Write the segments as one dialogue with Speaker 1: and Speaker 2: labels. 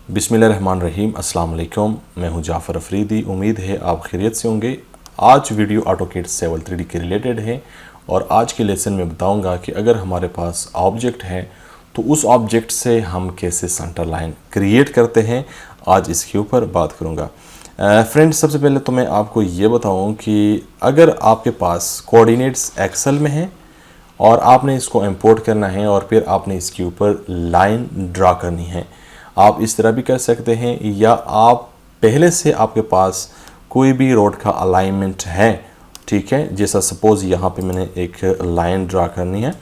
Speaker 1: बिस्मिल्लाहिर्रहमानिर्रहीम। अस्सलाम वालेकुम। मैं हूं जाफ़र अफरीदी। उम्मीद है आप खैरियत से होंगे। आज वीडियो ऑटोकेड सेवल 3D के रिलेटेड है और आज के लेसन में बताऊंगा कि अगर हमारे पास ऑब्जेक्ट है तो उस ऑब्जेक्ट से हम कैसे सेंटर लाइन क्रिएट करते हैं। आज इसके ऊपर बात करूंगा। फ्रेंड्स, सबसे पहले तो मैं आपको ये बताऊं कि अगर आपके पास कोऑर्डिनेट्स एक्सेल में हैं और आपने इसको इंपोर्ट करना है और फिर आपने इसके ऊपर लाइन ड्रा करनी है, आप इस तरह भी कर सकते हैं, या आप पहले से आपके पास कोई भी रोड का अलाइनमेंट है, ठीक है। जैसा सपोज़ यहाँ पे मैंने एक लाइन ड्रा करनी है।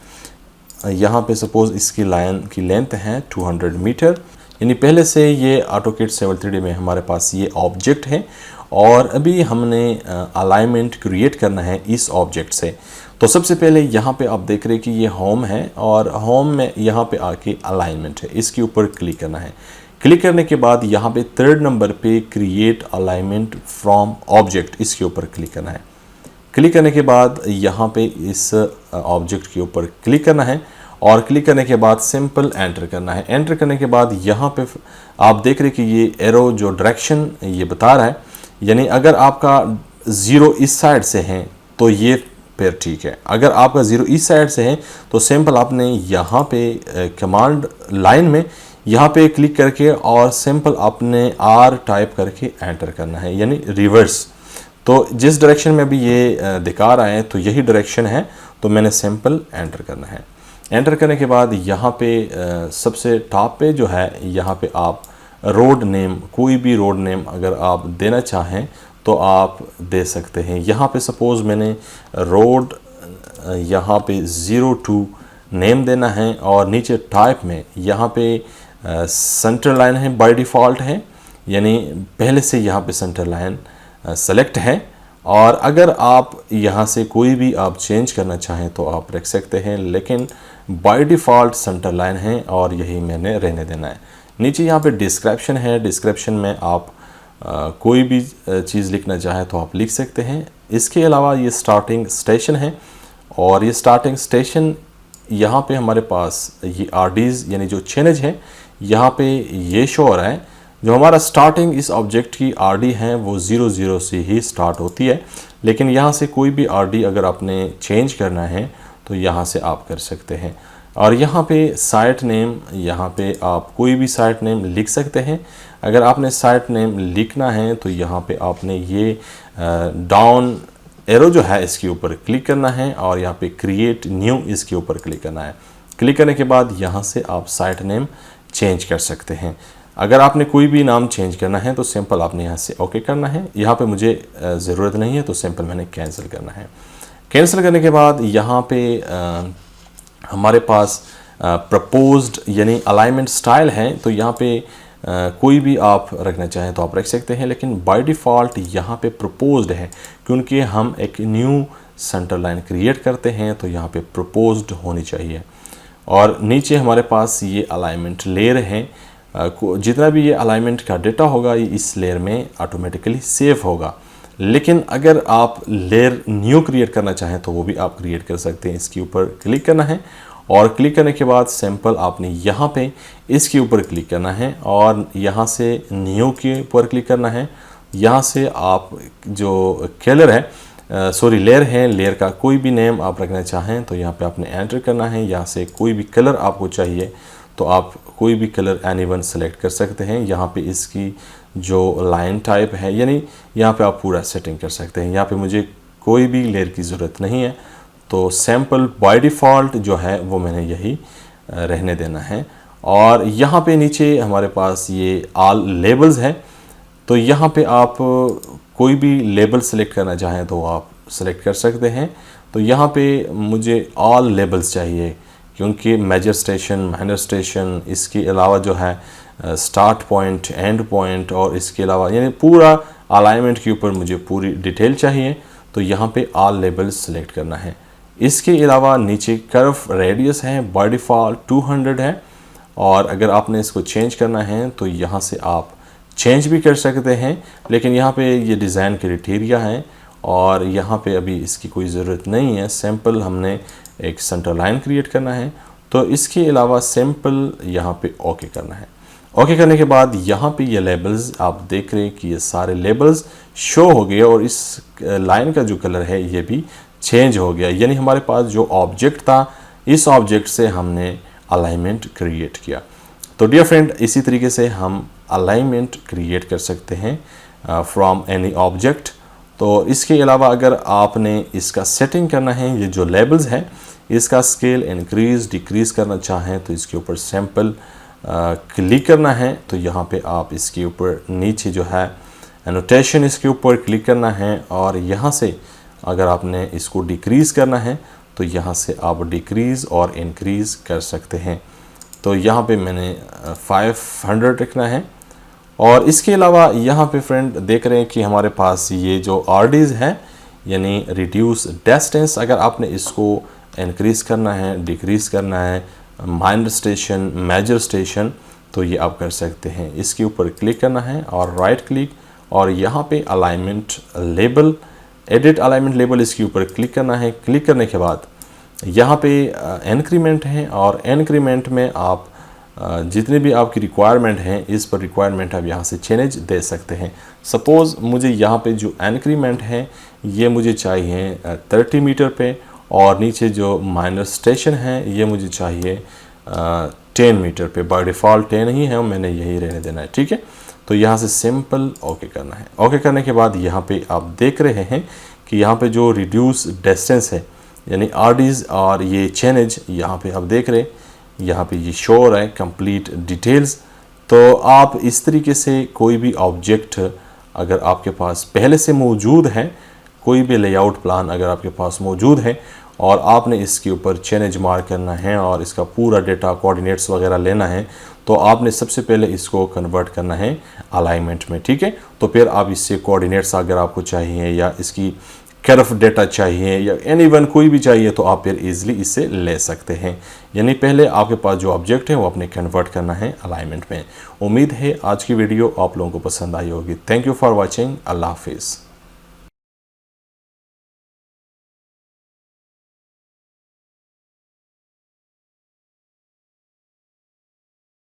Speaker 1: यहाँ पे सपोज़ इसकी लाइन की लेंथ है 200 मीटर, यानी पहले से ये ऑटोकेड सेवल 3D में हमारे पास ये ऑब्जेक्ट है और अभी हमने अलाइनमेंट क्रिएट करना है इस ऑब्जेक्ट से। तो सबसे पहले यहाँ पे आप देख रहे हैं कि ये होम है और होम में यहाँ पे आके अलाइनमेंट है, इसके ऊपर क्लिक करना है। क्लिक करने के बाद यहाँ पे 3rd नंबर पे क्रिएट अलाइनमेंट फ्रॉम ऑब्जेक्ट, इसके ऊपर क्लिक करना है। क्लिक करने के बाद यहाँ पे इस ऑब्जेक्ट के ऊपर क्लिक करना है और क्लिक करने के बाद सिंपल एंटर करना है। एंटर करने के बाद यहाँ पे आप देख रहे हैं कि ये एरो जो डायरेक्शन ये बता रहा है, यानी अगर आपका 0 इस साइड से है तो ये फिर ठीक है। अगर आपका 0 इस साइड से है तो सिंपल आपने यहाँ पे कमांड लाइन में यहाँ पे क्लिक करके और सिंपल आपने R टाइप करके एंटर करना है, यानी रिवर्स। तो जिस डायरेक्शन में भी ये दिखा रहा है तो यही डायरेक्शन है, तो मैंने सिंपल एंटर करना है। एंटर करने के बाद यहाँ पे सबसे टॉप पे जो है यहाँ पे आप रोड नेम, कोई भी रोड नेम अगर आप देना चाहें तो आप दे सकते हैं। यहाँ पे सपोज़ मैंने रोड यहाँ पे 02 नेम देना है और नीचे टाइप में यहाँ पे सेंटर लाइन है, बाय डिफ़ॉल्ट है, यानी पहले से यहाँ पे सेंटर लाइन सेलेक्ट है। और अगर आप यहाँ से कोई भी आप चेंज करना चाहें तो आप रख सकते हैं, लेकिन बाय डिफ़ॉल्ट सेंटर लाइन है और यही मैंने रहने देना है। नीचे यहाँ पे डिस्क्रिप्शन है, डिस्क्रिप्शन में आप कोई भी चीज़ लिखना चाहे तो आप लिख सकते हैं। इसके अलावा ये स्टार्टिंग स्टेशन है और ये स्टार्टिंग स्टेशन यहाँ पे हमारे पास ये RDs यानी जो चेंज है यहाँ पे ये शो हो रहा है। जो हमारा स्टार्टिंग इस ऑब्जेक्ट की RD है वो 00 से ही स्टार्ट होती है, लेकिन यहाँ से कोई भी RD अगर आपने चेंज करना है तो यहाँ से आप कर सकते हैं। और यहाँ पे साइट नेम, यहाँ पे आप कोई भी साइट नेम लिख सकते हैं। अगर आपने साइट नेम लिखना है तो यहाँ पे आपने ये डाउन एरो जो है इसके ऊपर क्लिक करना है और यहाँ पे क्रिएट न्यू इसके ऊपर क्लिक करना है। क्लिक करने के बाद यहाँ से आप साइट नेम चेंज कर सकते हैं। अगर आपने कोई भी नाम चेंज करना है तो सिंपल आपने यहाँ से ओके करना है। यहाँ पे मुझे ज़रूरत नहीं है तो सिंपल मैंने कैंसिल करना है। कैंसिल करने के बाद यहाँ पे हमारे पास प्रपोज्ड यानी अलाइनमेंट स्टाइल है, तो यहाँ पे कोई भी आप रखना चाहें तो आप रख सकते हैं, लेकिन बाय डिफ़ॉल्ट यहाँ पे प्रपोज्ड है क्योंकि हम एक न्यू सेंटर लाइन क्रिएट करते हैं तो यहाँ पे प्रपोज्ड होनी चाहिए। और नीचे हमारे पास ये अलाइनमेंट लेयर है। जितना भी ये अलाइनमेंट का डेटा होगा ये इस लेयर में ऑटोमेटिकली सेव होगा, लेकिन अगर आप लेयर न्यू क्रिएट करना चाहें तो वो भी आप क्रिएट कर सकते हैं। इसके ऊपर क्लिक करना है और क्लिक करने के बाद सिंपल आपने यहाँ पे इसके ऊपर क्लिक करना है और यहाँ से न्यू के ऊपर क्लिक करना है। यहाँ से आप जो कलर है लेयर है, लेयर का कोई भी नेम आप रखना चाहें तो यहाँ पे आपने एंटर करना है। यहाँ से कोई भी कलर आपको चाहिए तो आप कोई भी कलर एनीवन सेलेक्ट कर सकते हैं। यहाँ पे इसकी जो लाइन टाइप है, यानी यहाँ पे आप पूरा सेटिंग कर सकते हैं। यहाँ पे मुझे कोई भी लेयर की ज़रूरत नहीं है तो सैम्पल बाय डिफ़ॉल्ट जो है वो मैंने यही रहने देना है। और यहाँ पे नीचे हमारे पास ये ऑल लेबल्स है, तो यहाँ पे आप कोई भी लेबल सेलेक्ट करना चाहें तो आप सेलेक्ट कर सकते हैं। तो यहाँ पे मुझे ऑल लेबल्स चाहिए क्योंकि मेजर स्टेशन, माइनर स्टेशन, इसके अलावा जो है स्टार्ट पॉइंट, एंड पॉइंट, और इसके अलावा यानी पूरा अलाइनमेंट के ऊपर मुझे पूरी डिटेल चाहिए, तो यहाँ पे ऑल लेबल्स सेलेक्ट करना है। इसके अलावा नीचे कर्व रेडियस है, बाय डिफ़ॉल्ट 200 है, और अगर आपने इसको चेंज करना है तो यहाँ से आप चेंज भी कर सकते हैं, लेकिन यहाँ पे ये डिज़ाइन क्राइटेरिया है और यहाँ पे अभी इसकी कोई ज़रूरत नहीं है। सिंपल हमने एक सेंटर लाइन क्रिएट करना है, तो इसके अलावा सिंपल यहाँ पे ओके करना है। ओके करने के बाद यहाँ पे ये लेबल्स आप देख रहे हैं कि ये सारे लेबल्स शो हो गए और इस लाइन का जो कलर है ये भी चेंज हो गया, यानी हमारे पास जो ऑब्जेक्ट था इस ऑब्जेक्ट से हमने अलाइनमेंट क्रिएट किया। तो डियर फ्रेंड, इसी तरीके से हम अलाइनमेंट क्रिएट कर सकते हैं फ्रॉम एनी ऑब्जेक्ट। तो इसके अलावा अगर आपने इसका सेटिंग करना है, ये जो लेबल्स हैं इसका स्केल इंक्रीज डिक्रीज करना चाहें तो इसके ऊपर सैम्पल क्लिक करना है। तो यहाँ पे आप इसके ऊपर नीचे जो है एनोटेशन इसके ऊपर क्लिक करना है और यहाँ से अगर आपने इसको डिक्रीज़ करना है तो यहाँ से आप डिक्रीज़ और इंक्रीज़ कर सकते हैं। तो यहाँ पे मैंने 500 रखना है। और इसके अलावा यहाँ पे फ्रेंड देख रहे हैं कि हमारे पास ये जो RDs है यानी रिड्यूस डिस्टेंस, अगर आपने इसको इंक्रीज़ करना है डिक्रीज़ करना है, माइनर स्टेशन मेजर स्टेशन, तो ये आप कर सकते हैं। इसके ऊपर क्लिक करना है और राइट क्लिक और यहाँ पे alignment label edit alignment label इसके ऊपर क्लिक करना है। क्लिक करने के बाद यहाँ पे इंक्रीमेंट है और इंक्रीमेंट में आप जितने भी आपकी रिक्वायरमेंट हैं इस पर रिक्वायरमेंट आप यहाँ से चेंज दे सकते हैं। सपोज़ मुझे यहाँ पे जो इंक्रीमेंट है ये मुझे चाहिए 30 मीटर पे और नीचे जो माइनर स्टेशन है ये मुझे चाहिए 10 मीटर पे। बाय डिफ़ॉल्ट 10 ही है, मैंने यही रहने देना है, ठीक है। तो यहाँ से सिंपल ओके करना है। ओके करने के बाद यहाँ पे आप देख रहे हैं कि यहाँ पे जो रिड्यूस डिस्टेंस है यानी RDs और ये चेंज यहाँ पे आप देख रहे हैं, यहाँ पे ये शो हो रहा है कंप्लीट डिटेल्स। तो आप इस तरीके से कोई भी ऑब्जेक्ट अगर आपके पास पहले से मौजूद है, कोई भी लेआउट प्लान अगर आपके पास मौजूद है और आपने इसके ऊपर चेंज मार्क करना है और इसका पूरा डेटा कोऑर्डिनेट्स वगैरह लेना है, तो आपने सबसे पहले इसको कन्वर्ट करना है अलाइनमेंट में, ठीक है। तो फिर आप इससे कोऑर्डिनेट्स अगर आपको चाहिए या इसकी कर्व डेटा चाहिए या एनीवन कोई भी चाहिए तो आप फिर इजीली इससे ले सकते हैं। यानी पहले आपके पास जो ऑब्जेक्ट है वो आपने कन्वर्ट करना है अलाइनमेंट में। उम्मीद है आज की वीडियो आप लोगों को पसंद आई होगी। Thank you for watching. अल्लाह हाफिज़।